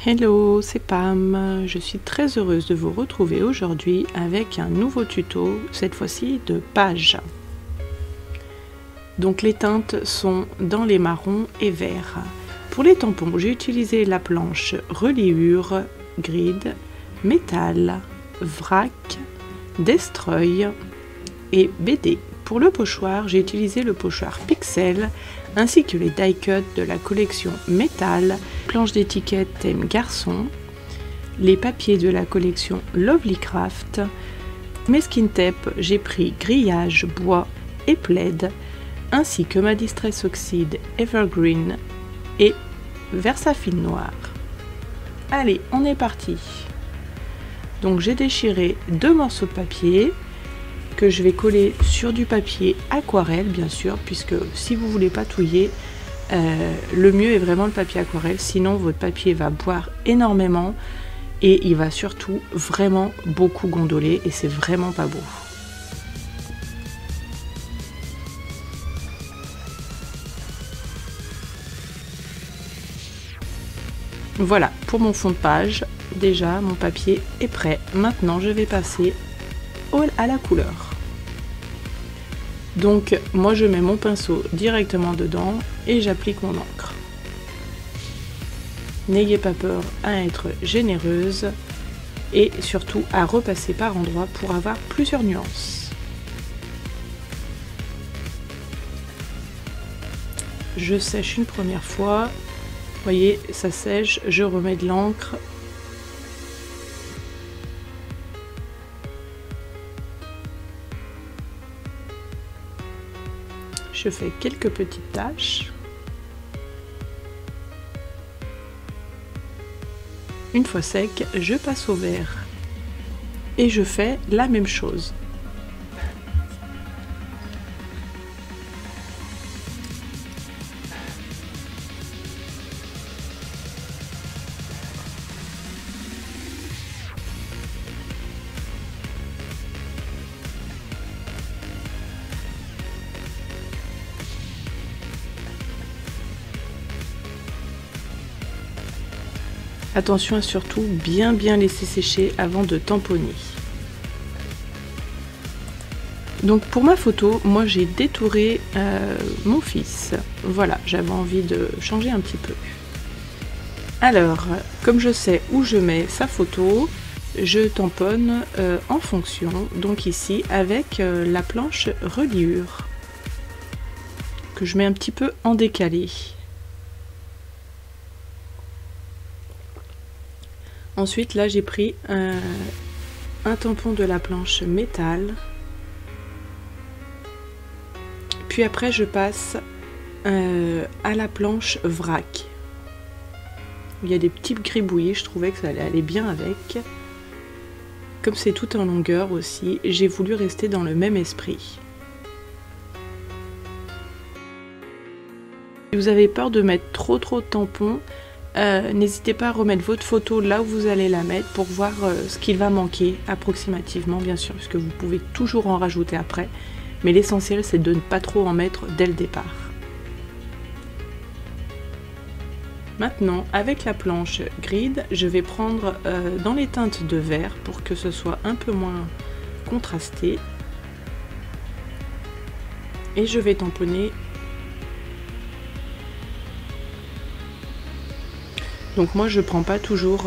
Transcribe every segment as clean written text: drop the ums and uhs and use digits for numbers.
Hello, c'est Pam. Je suis très heureuse de vous retrouver aujourd'hui avec un nouveau tuto, cette fois-ci de page. Donc les teintes sont dans les marrons et verts. Pour les tampons, j'ai utilisé la planche reliure, grid, métal, vrac, destroy et BD. Pour le pochoir, j'ai utilisé le pochoir Pixel ainsi que les die cuts de la collection métal, planche d'étiquette thème garçon, les papiers de la collection Lovely Craft. Mes skin tape, j'ai pris grillage, bois et plaid, ainsi que ma Distress Oxide Evergreen et Versafine noir. Allez, on est parti. Donc j'ai déchiré 2 morceaux de papier que je vais coller sur du papier aquarelle, bien sûr, puisque si vous voulez patouiller, le mieux est vraiment le papier aquarelle, sinon votre papier va boire énormément et il va surtout vraiment beaucoup gondoler et c'est vraiment pas beau. Voilà pour mon fond de page. Déjà mon papier est prêt. Maintenant je vais passer à la couleur. Donc moi je mets mon pinceau directement dedans et j'applique mon encre. N'ayez pas peur à être généreuse et surtout à repasser par endroits pour avoir plusieurs nuances. Je sèche une première fois, vous voyez ça sèche, je remets de l'encre. Je fais quelques petites taches. Une fois sec, je passe au vert. Et je fais la même chose. Attention à surtout bien laisser sécher avant de tamponner. Donc pour ma photo, moi j'ai détouré mon fils. Voilà, j'avais envie de changer un petit peu. Alors, comme je sais où je mets sa photo, je tamponne en fonction, donc ici avec la planche reliure, que je mets un petit peu en décalé. Ensuite, là, j'ai pris un tampon de la planche métal. Puis après, je passe à la planche vrac. Il y a des petits gribouillis, je trouvais que ça allait aller bien avec. Comme c'est tout en longueur aussi, j'ai voulu rester dans le même esprit. Si vous avez peur de mettre trop de tampons, n'hésitez pas à remettre votre photo là où vous allez la mettre pour voir ce qu'il va manquer approximativement, bien sûr, parce que vous pouvez toujours en rajouter après, mais l'essentiel c'est de ne pas trop en mettre dès le départ. Maintenant, avec la planche grid, je vais prendre dans les teintes de vert pour que ce soit un peu moins contrasté, et je vais tamponner. Donc moi je prends pas toujours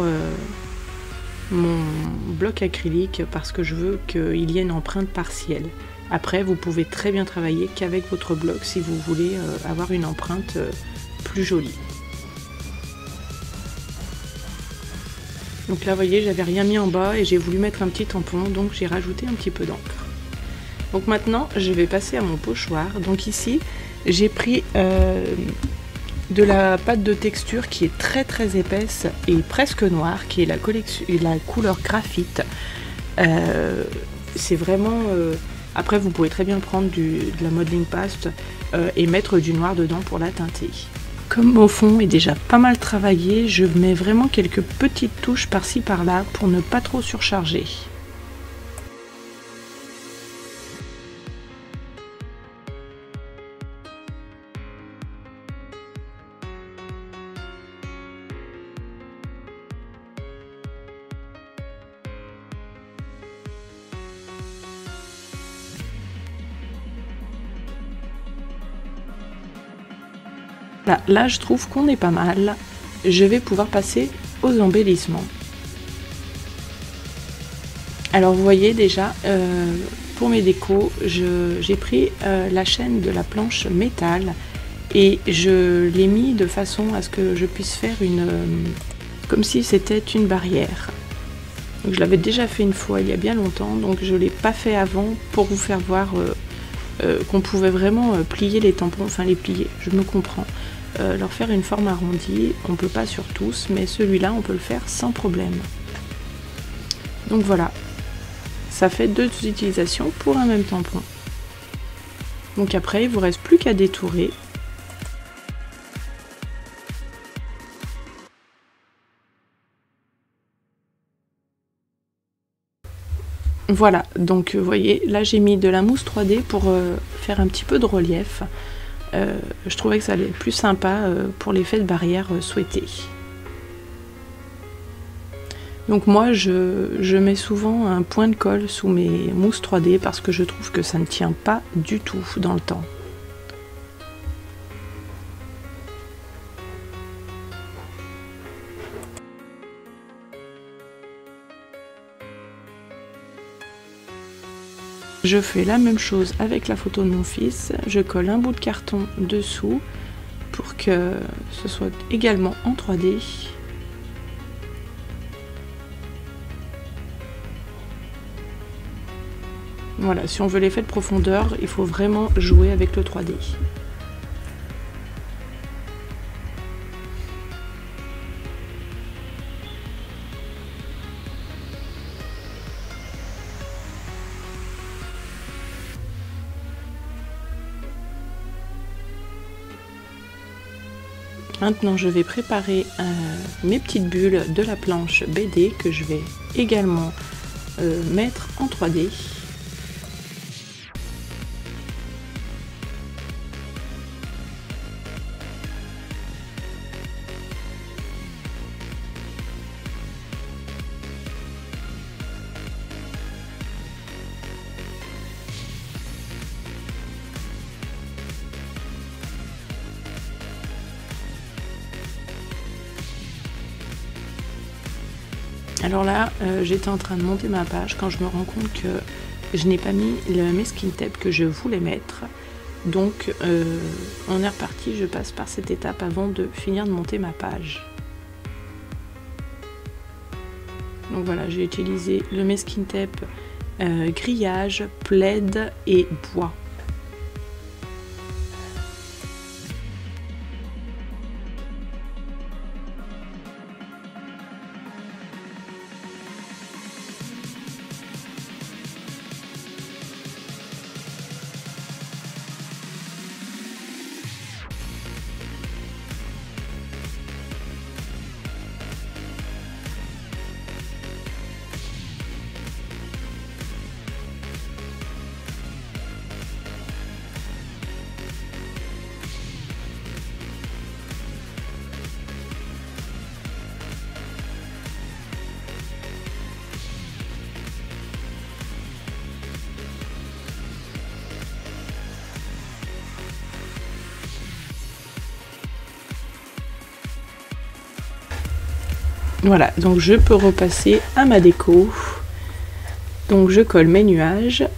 mon bloc acrylique parce que je veux qu'il y ait une empreinte partielle. Après vous pouvez très bien travailler qu'avec votre bloc si vous voulez avoir une empreinte plus jolie. Donc là vous voyez j'avais rien mis en bas et j'ai voulu mettre un petit tampon, donc j'ai rajouté un petit peu d'encre. Donc maintenant je vais passer à mon pochoir. Donc ici j'ai pris de la pâte de texture qui est très épaisse et presque noire, qui est la couleur graphite. C'est vraiment... après vous pouvez très bien prendre de la modeling paste et mettre du noir dedans pour la teinter. Comme mon fond est déjà pas mal travaillé, je mets vraiment quelques petites touches par-ci par-là pour ne pas trop surcharger. Là je trouve qu'on est pas mal. Je vais pouvoir passer aux embellissements. Alors vous voyez déjà, pour mes décos, j'ai pris la chaîne de la planche métal et je l'ai mis de façon à ce que je puisse faire comme si c'était une barrière. Donc, je l'avais déjà fait une fois il y a bien longtemps, donc je ne l'ai pas fait avant pour vous faire voir qu'on pouvait vraiment plier les tampons, enfin les plier, je me comprends. Leur faire une forme arrondie, on ne peut pas sur tous, mais celui-là on peut le faire sans problème. Donc voilà, ça fait 2 utilisations pour un même tampon. Donc après il ne vous reste plus qu'à détourer. Voilà, donc vous voyez, là j'ai mis de la mousse 3D pour faire un petit peu de relief. Je trouvais que ça allait être plus sympa pour l'effet de barrière souhaité. Donc moi je mets souvent un point de colle sous mes mousses 3D parce que je trouve que ça ne tient pas du tout dans le temps. Je fais la même chose avec la photo de mon fils, je colle un bout de carton dessous pour que ce soit également en 3D. Voilà, si on veut l'effet de profondeur, il faut vraiment jouer avec le 3D. Maintenant, je vais préparer mes petites bulles de la planche BD que je vais également mettre en 3D. Alors là, j'étais en train de monter ma page quand je me rends compte que je n'ai pas mis le masking tape que je voulais mettre. Donc on est reparti, je passe par cette étape avant de finir de monter ma page. Donc voilà, j'ai utilisé le masking tape grillage, plaid et bois. Voilà, donc je peux repasser à ma déco. Donc je colle mes nuages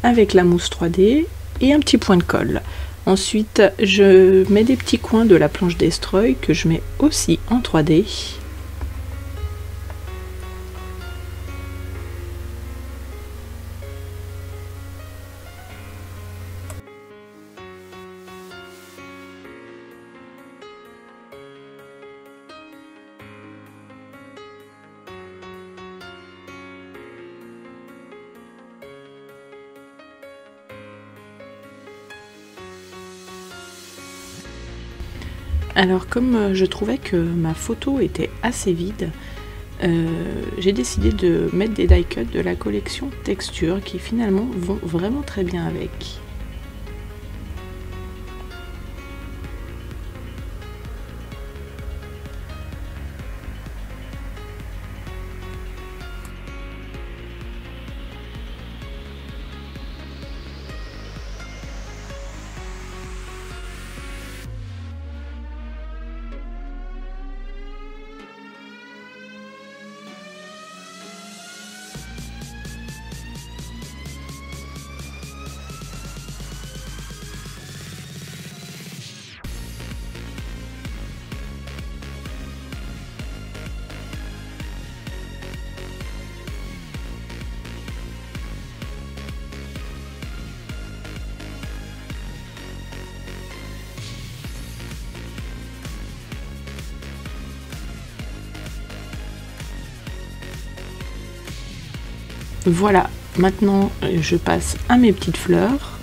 avec la mousse 3D et un petit point de colle. Ensuite, je mets des petits coins de la planche Destroy que je mets aussi en 3D. Alors comme je trouvais que ma photo était assez vide, j'ai décidé de mettre des die cuts de la collection Texture qui finalement vont vraiment très bien avec. Voilà, maintenant je passe à mes petites fleurs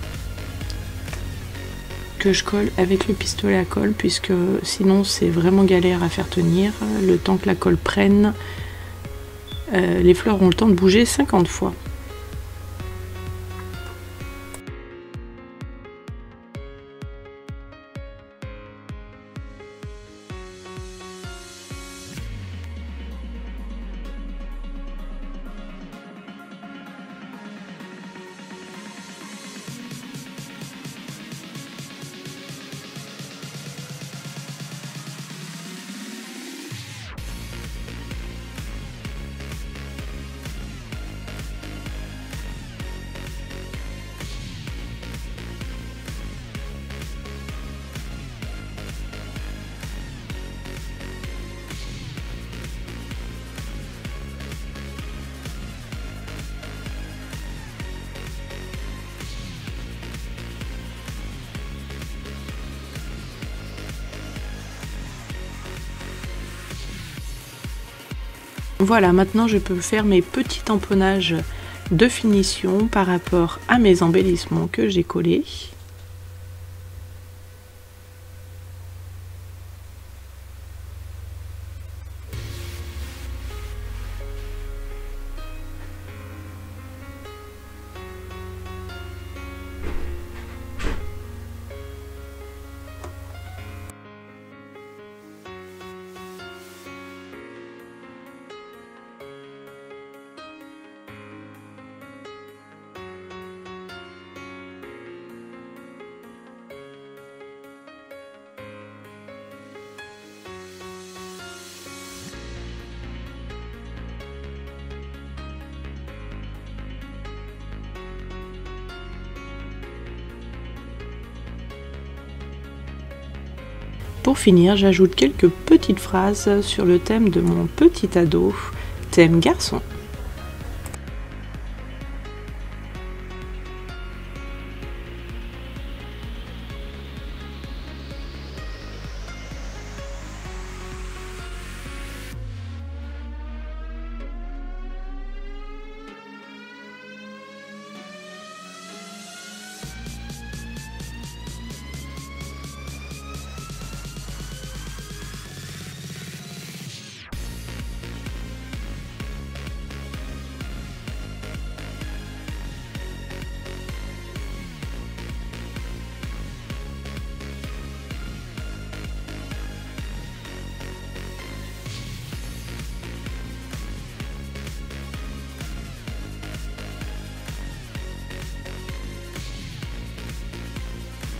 que je colle avec le pistolet à colle, puisque sinon c'est vraiment galère à faire tenir. Le temps que la colle prenne, les fleurs ont le temps de bouger 50 fois. Voilà, maintenant je peux faire mes petits tamponnages de finition par rapport à mes embellissements que j'ai collés. Pour finir, j'ajoute quelques petites phrases sur le thème de mon petit ado, thème garçon.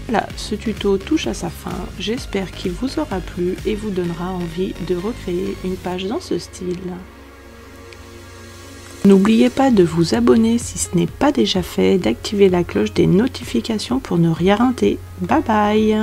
Voilà, ce tuto touche à sa fin, j'espère qu'il vous aura plu et vous donnera envie de recréer une page dans ce style. N'oubliez pas de vous abonner si ce n'est pas déjà fait, d'activer la cloche des notifications pour ne rien rater. Bye bye!